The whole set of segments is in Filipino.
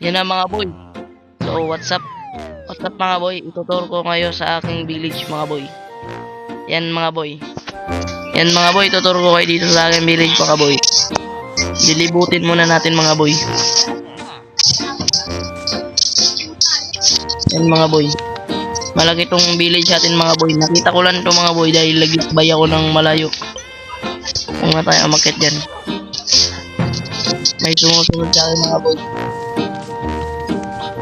Yan na mga boy. So what's up? What's up mga boy? Ituturo ko ngayon sa aking village mga boy. Yan mga boy. Yan mga boy, ituturo ko kayo dito sa aking village mga boy. Dilibutin muna natin mga boy. Yan mga boy. Malaki tong village natin mga boy. Nakita ko lang ito mga boy dahil lagitbay ako ng malayo. Kung nga tayo umakit dyan. May sumusunod sa akin mga boy.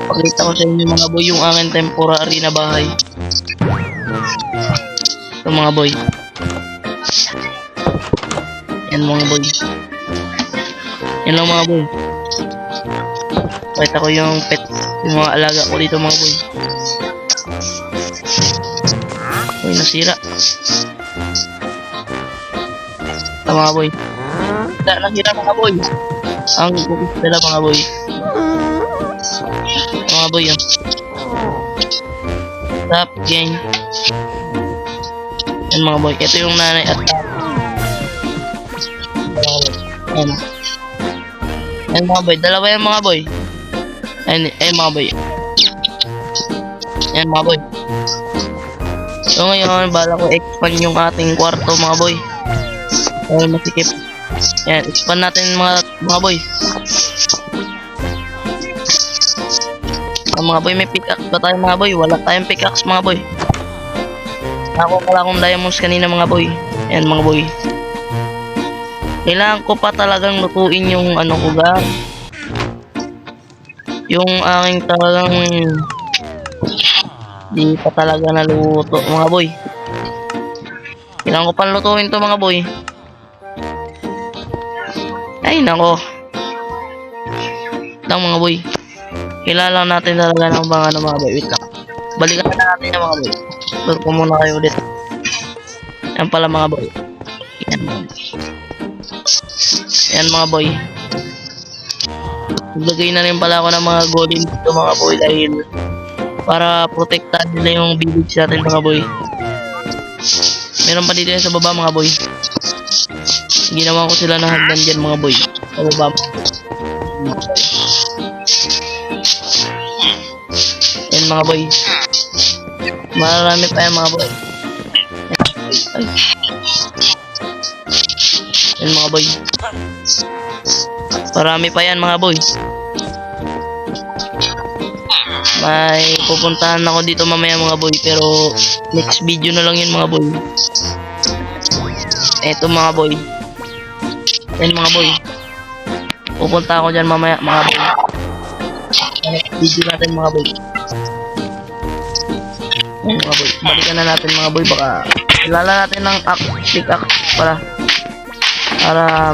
Pakita ko sa inyo mga boy yung aking temporary na bahay. Ito mga boy. Yan mga boy. Yan lang mga boy. Pakita ko yung pet, yung mga alaga ko dito mga boy. Uy, nasira. Ito mga boy. Nasira mga boy. Ang kupis nila mga boy. Mga boy yun. Stop gang. Yan mga boy. Ito yung nanay at yan. Yan mga boy. Dalawa yan mga boy. Yan mga boy. Yan mga boy. So ngayon, bala ko expand yung ating kwarto mga boy. Ayun, masikip. Yan, expand natin mga boy. Mga boy, may pickaxe ba tayo mga boy? Wala tayong pickaxe mga boy. Ako pala akong diamonds kanina mga boy. Yan mga boy. Kailangan ko pa talagang lutuin yung ano ko ga. Yung aking talagang di pa talaga naluto mga boy. Kailangan ko pa lutuin to mga boy. Ay nako. Lang mga boy. Kilala natin talaga ng mga boy. Wait lang. Balikan na natin yung mga boy. Tur ko muna kayo ulit. Yan pala mga boy. Yan. Yan mga boy. Naglagay na rin pala ako ng mga golem dito mga boy dahil para protektahan nila yung village natin mga boy. Meron pa dito yan sa baba mga boy. Ginawa ko sila na hagdan dyan mga boy. Sa baba. Yan mga boy. Marami pa yan mga boy. Ay. Yan mga boy. Marami pa yan mga boy. May pupuntahan ako dito mamaya mga boy. Pero next video na lang yun mga boy. Eto mga boy. Yan mga boy. Pupunta ako dyan mamaya mga boy. Next video natin mga boy. Yan mga boy. Balikan na natin mga boy. Baka kilala natin ng pickaxe para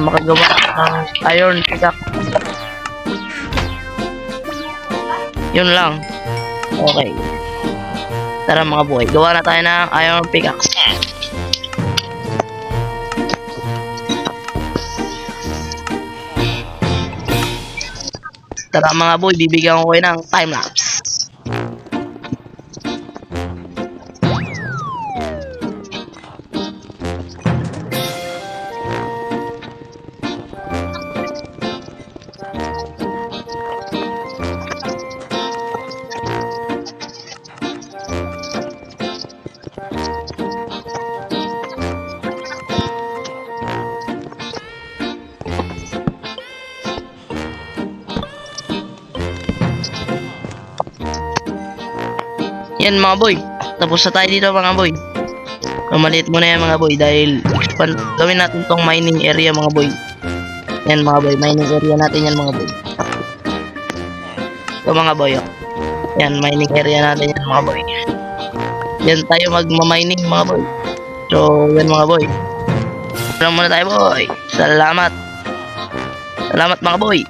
makagawa ng iron pickaxe. Yun lang. Okay. Tara mga boy. Gawa na tayo ng iron pickaxe. Tara mga boy, bibigyan ko kayo ng time-lapse. Yan mga boy, tapos na tayo dito mga boy. Maliit muna yan mga boy dahil expand gawin natin tong mining area mga boy. Yan mga boy, mining area natin yan mga boy. Ito mga boy, oh. Yan, mining area natin yan mga boy. Yan tayo magma-mining mga boy. So yan mga boy. Salamat muna tayo boy. Salamat. Salamat mga boy.